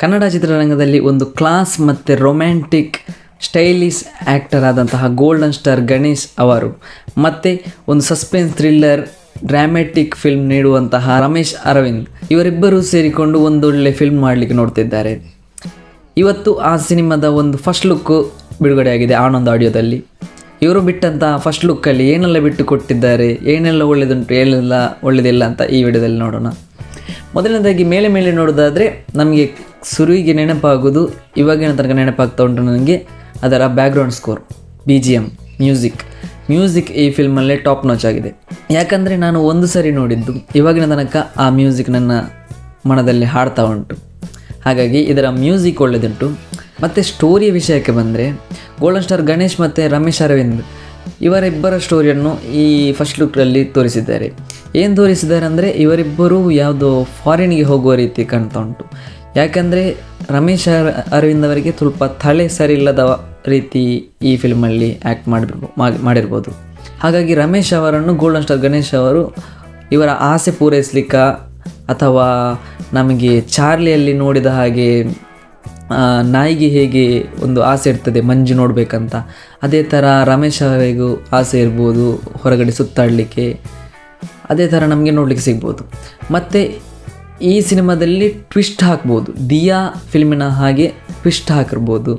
ಕನ್ನಡ ಚಿತ್ರರಂಗದಲ್ಲಿ ಒಂದು ಕ್ಲಾಸ್ ಮತ್ತು ರೊಮ್ಯಾಂಟಿಕ್ ಸ್ಟೈಲಿಶ್ ಆ್ಯಕ್ಟರ್ ಆದಂತಹ ಗೋಲ್ಡನ್ ಸ್ಟಾರ್ ಗಣೇಶ್ ಅವರು ಮತ್ತು ಒಂದು ಸಸ್ಪೆನ್ಸ್ ಥ್ರಿಲ್ಲರ್ ಡ್ರಾಮ್ಯಾಟಿಕ್ ಫಿಲ್ಮ್ ನೀಡುವಂತಹ ರಮೇಶ್ ಅರವಿಂದ್ ಇವರಿಬ್ಬರೂ ಸೇರಿಕೊಂಡು ಒಂದೊಳ್ಳೆ ಫಿಲ್ಮ್ ಮಾಡಲಿಕ್ಕೆ ನೋಡ್ತಿದ್ದಾರೆ. ಇವತ್ತು ಆ ಸಿನಿಮಾದ ಒಂದು ಫಸ್ಟ್ ಲುಕ್ಕು ಬಿಡುಗಡೆಯಾಗಿದೆ ಆನಂದ್ ಆಡಿಯೋದಲ್ಲಿ. ಇವರು ಬಿಟ್ಟಂತಹ ಫಸ್ಟ್ ಲುಕ್ಕಲ್ಲಿ ಏನೆಲ್ಲ ಬಿಟ್ಟು ಕೊಟ್ಟಿದ್ದಾರೆ, ಏನೆಲ್ಲ ಒಳ್ಳೆಯದುಂಟು, ಏನೆಲ್ಲ ಒಳ್ಳೆಯದಿಲ್ಲ ಅಂತ ಈ ವಿಡಿಯೋದಲ್ಲಿ ನೋಡೋಣ. ಮೊದಲನೇದಾಗಿ ಮೇಲೆ ನೋಡೋದಾದರೆ ನಮಗೆ ಸುರುವಿಗೆ ನೆನಪಾಗೋದು ಇವಾಗಿನ ತನಕ ನೆನಪಾಗ್ತಾ ಉಂಟು ನನಗೆ ಅದರ ಬ್ಯಾಕ್ಗ್ರೌಂಡ್ ಸ್ಕೋರ್, BGM, ಮ್ಯೂಸಿಕ್ ಈ ಫಿಲ್ಮಲ್ಲೇ ಟಾಪ್ ನಾಚ್ ಆಗಿದೆ. ಯಾಕಂದರೆ ನಾನು ಒಂದು ಸರಿ ನೋಡಿದ್ದು, ಇವಾಗಿನ ತನಕ ಆ ಮ್ಯೂಸಿಕ್ ನನ್ನ ಮನದಲ್ಲಿ ಹಾಡ್ತಾ ಉಂಟು. ಹಾಗಾಗಿ ಇದರ ಮ್ಯೂಸಿಕ್ ಒಳ್ಳೆದುಂಟು. ಮತ್ತು ಸ್ಟೋರಿಯ ವಿಷಯಕ್ಕೆ ಬಂದರೆ ಗೋಲ್ಡನ್ ಸ್ಟಾರ್ ಗಣೇಶ್ ಮತ್ತು ರಮೇಶ್ ಅರವಿಂದ್ ಇವರಿಬ್ಬರ ಸ್ಟೋರಿಯನ್ನು ಈ ಫಸ್ಟ್ ಲುಕ್ಕಲ್ಲಿ ತೋರಿಸಿದ್ದಾರೆ. ಏನು ತೋರಿಸಿದ್ದಾರೆ ಅಂದರೆ ಇವರಿಬ್ಬರು ಯಾವುದೋ ಫಾರಿನ್ಗೆ ಹೋಗುವ ರೀತಿ ಕಾಣ್ತಾ ಉಂಟು. ಯಾಕಂದರೆ ರಮೇಶ್ ಅರವಿಂದ್ ಅವರಿಗೆ ಸ್ವಲ್ಪ ತಲೆ ಸರಿ ಇಲ್ಲದ ರೀತಿ ಈ ಫಿಲ್ಮಲ್ಲಿ ಆ್ಯಕ್ಟ್ ಮಾಡಿರ್ಬೋದು. ಹಾಗಾಗಿ ರಮೇಶ್ ಅವರನ್ನು ಗೋಲ್ಡನ್ ಸ್ಟಾರ್ ಗಣೇಶ್ ಅವರು ಇವರ ಆಸೆ ಪೂರೈಸಲಿಕ್ಕ ಅಥವಾ ನಮಗೆ ಚಾರ್ಲಿಯಲ್ಲಿ ನೋಡಿದ ಹಾಗೆ ನಾಯಿಗೆ ಹೇಗೆ ಒಂದು ಆಸೆ ಇರ್ತದೆ ಮಂಜು ನೋಡಬೇಕಂತ, ಅದೇ ಥರ ರಮೇಶ್ ಅವರಿಗೂ ಆಸೆ ಇರ್ಬೋದು ಹೊರಗಡೆ ಸುತ್ತಾಡಲಿಕ್ಕೆ, ಅದೇ ಥರ ನಮಗೆ ನೋಡಲಿಕ್ಕೆ ಸಿಗ್ಬೋದು. ಮತ್ತು ಈ ಸಿನಿಮಾದಲ್ಲಿ ಟ್ವಿಸ್ಟ್ ಹಾಕ್ಬೋದು, ದಿಯಾ ಫಿಲ್ಮಿನ ಹಾಗೆ ಟ್ವಿಸ್ಟ್ ಹಾಕಿರ್ಬೋದು,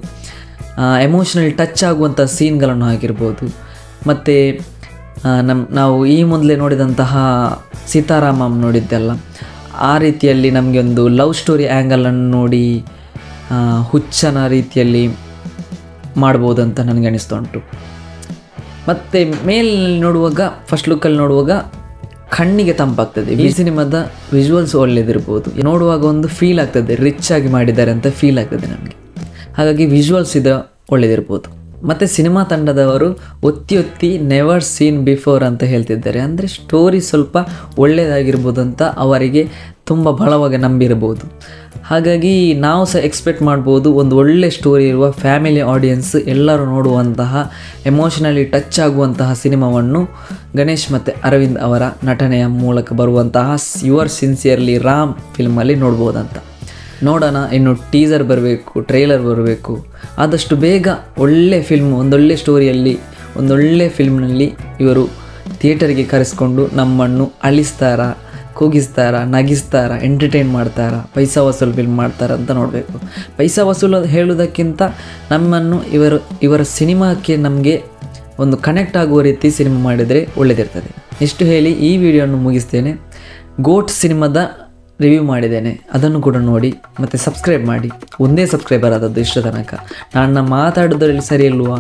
ಎಮೋಷ್ನಲ್ ಟಚ್ ಆಗುವಂಥ ಸೀನ್ಗಳನ್ನು ಹಾಕಿರ್ಬೋದು. ಮತ್ತು ನಾವು ಈ ಮೊದಲೇ ನೋಡಿದಂತಹ ಸೀತಾರಾಮಂ ನೋಡಿದ್ದೆಲ್ಲ ಆ ರೀತಿಯಲ್ಲಿ ನಮಗೆ ಒಂದು ಲವ್ ಸ್ಟೋರಿ ಆ್ಯಂಗಲನ್ನು ನೋಡಿ ಹುಚ್ಚನ ರೀತಿಯಲ್ಲಿ ಮಾಡ್ಬೋದು ಅಂತ ನನಗೆ ಅನಿಸ್ತಾ ಉಂಟು. ಮತ್ತು ಮೇಲಿನಲ್ಲಿ ನೋಡುವಾಗ, ಫಸ್ಟ್ ಲುಕ್ಕಲ್ಲಿ ನೋಡುವಾಗ ಕಣ್ಣಿಗೆ ತಂಪಾಗ್ತದೆ. ಈ ಸಿನಿಮಾದ ವಿಜುವಲ್ಸ್ ಒಳ್ಳೆಯದಿರ್ಬೋದು, ನೋಡುವಾಗ ಒಂದು ಫೀಲ್ ಆಗ್ತದೆ, ರಿಚ್ ಆಗಿ ಮಾಡಿದ್ದಾರೆ ಅಂತ ಫೀಲ್ ಆಗ್ತದೆ ನಮಗೆ. ಹಾಗಾಗಿ ವಿಜುವಲ್ಸ್ ಇದು ಒಳ್ಳೆಯದಿರ್ಬೋದು. ಮತ್ತು ಸಿನಿಮಾ ತಂಡದವರು ಒತ್ತಿ ನೆವರ್ ಸೀನ್ ಬಿಫೋರ್ ಅಂತ ಹೇಳ್ತಿದ್ದಾರೆ. ಅಂದರೆ ಸ್ಟೋರಿ ಸ್ವಲ್ಪ ಒಳ್ಳೆಯದಾಗಿರ್ಬೋದು ಅಂತ ಅವರಿಗೆ ತುಂಬ ಬಲವಾಗಿ ನಂಬಿರ್ಬೋದು. ಹಾಗಾಗಿ ನಾವು ಸಹ ಎಕ್ಸ್ಪೆಕ್ಟ್ ಮಾಡ್ಬೋದು ಒಂದು ಒಳ್ಳೆ ಸ್ಟೋರಿ ಇರುವ ಫ್ಯಾಮಿಲಿ ಆಡಿಯನ್ಸ್ ಎಲ್ಲರೂ ನೋಡುವಂತಹ ಎಮೋಷನಲಿ ಟಚ್ ಆಗುವಂತಹ ಸಿನಿಮಾವನ್ನು ಗಣೇಶ್ ಮತ್ತು ಅರವಿಂದ್ ಅವರ ನಟನೆಯ ಮೂಲಕ ಬರುವಂತಹ ಯುವರ್ ಸಿನ್ಸಿಯರ್ಲಿ ರಾಮ್ ಫಿಲ್ಮಲ್ಲಿ ನೋಡ್ಬೋದಂತ. ನೋಡೋಣ, ಇನ್ನು ಟೀಸರ್ ಬರಬೇಕು, ಟ್ರೈಲರ್ ಬರಬೇಕು. ಆದಷ್ಟು ಬೇಗ ಒಳ್ಳೆ ಫಿಲ್ಮ್, ಒಂದೊಳ್ಳೆ ಸ್ಟೋರಿಯಲ್ಲಿ ಒಂದೊಳ್ಳೆ ಫಿಲ್ಮ್ನಲ್ಲಿ ಇವರು ಥಿಯೇಟರಿಗೆ ಕರೆಸ್ಕೊಂಡು ನಮ್ಮನ್ನು ಅಳಿಸ್ತಾರಾ, ಕೂಗಿಸ್ತಾರ, ನಗಿಸ್ತಾರ, ಎಂಟರ್ಟೈನ್ ಮಾಡ್ತಾರ, ಪೈಸಾ ವಸೂಲು ಫಿಲ್ಮ್ ಮಾಡ್ತಾರ ಅಂತ ನೋಡಬೇಕು. ಪೈಸಾ ವಸೂಲು ಹೇಳೋದಕ್ಕಿಂತ ನಮ್ಮನ್ನು ಇವರ ಸಿನಿಮಾಕ್ಕೆ ನಮಗೆ ಒಂದು ಕನೆಕ್ಟ್ ಆಗುವ ರೀತಿ ಸಿನಿಮಾ ಮಾಡಿದರೆ ಒಳ್ಳೆಯದಿರ್ತದೆ. ಇಷ್ಟು ಹೇಳಿ ಈ ವಿಡಿಯೋವನ್ನು ಮುಗಿಸ್ತೇನೆ. ಗೋಟ್ ಸಿನಿಮಾದ ರಿವ್ಯೂ ಮಾಡಿದ್ದೇನೆ, ಅದನ್ನು ಕೂಡ ನೋಡಿ ಮತ್ತು ಸಬ್ಸ್ಕ್ರೈಬ್ ಮಾಡಿ. ಒಂದೇ ಸಬ್ಸ್ಕ್ರೈಬರ್ ಆದದ್ದು ಇಷ್ಟು ತನಕ. ನಾನು ಮಾತಾಡೋದ್ರಲ್ಲಿ ಸರಿ ಇಲ್ವಾ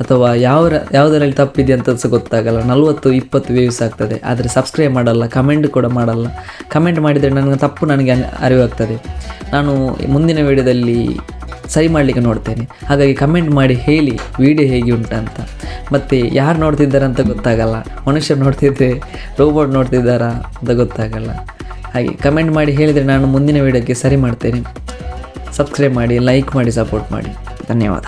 ಅಥವಾ ಯಾವುದರಲ್ಲಿ ತಪ್ಪಿದೆ ಅಂತ ಸಹ ಗೊತ್ತಾಗಲ್ಲ. 40-20 ವ್ಯೂಸ್ ಆಗ್ತದೆ, ಆದರೆ ಸಬ್ಸ್ಕ್ರೈಬ್ ಮಾಡಲ್ಲ, ಕಮೆಂಟ್ ಕೂಡ ಮಾಡಲ್ಲ. ಕಮೆಂಟ್ ಮಾಡಿದರೆ ನನಗೆ ಅರಿವಾಗ್ತದೆ. ನಾನು ಮುಂದಿನ ವಿಡಿಯೋದಲ್ಲಿ ಸರಿ ಮಾಡಲಿಕ್ಕೆ ನೋಡ್ತೇನೆ. ಹಾಗಾಗಿ ಕಮೆಂಟ್ ಮಾಡಿ ಹೇಳಿ ವಿಡಿಯೋ ಹೇಗೆ ಉಂಟಂತ. ಮತ್ತು ಯಾರು ನೋಡ್ತಿದ್ದಾರೆ ಅಂತ ಗೊತ್ತಾಗಲ್ಲ, ಮನುಷ್ಯರು ನೋಡ್ತಿದ್ದೆ ರೋಬೋಟ್ ನೋಡ್ತಿದ್ದಾರಾ ಅಂತ ಗೊತ್ತಾಗಲ್ಲ. ಹಾಗೆ ಕಮೆಂಟ್ ಮಾಡಿ ಹೇಳಿದರೆ ನಾನು ಮುಂದಿನ ವಿಡಿಯೋಕ್ಕೆ ಸರಿ ಮಾಡ್ತೇನೆ. ಸಬ್ಸ್ಕ್ರೈಬ್ ಮಾಡಿ, ಲೈಕ್ ಮಾಡಿ, ಸಪೋರ್ಟ್ ಮಾಡಿ. ಧನ್ಯವಾದ.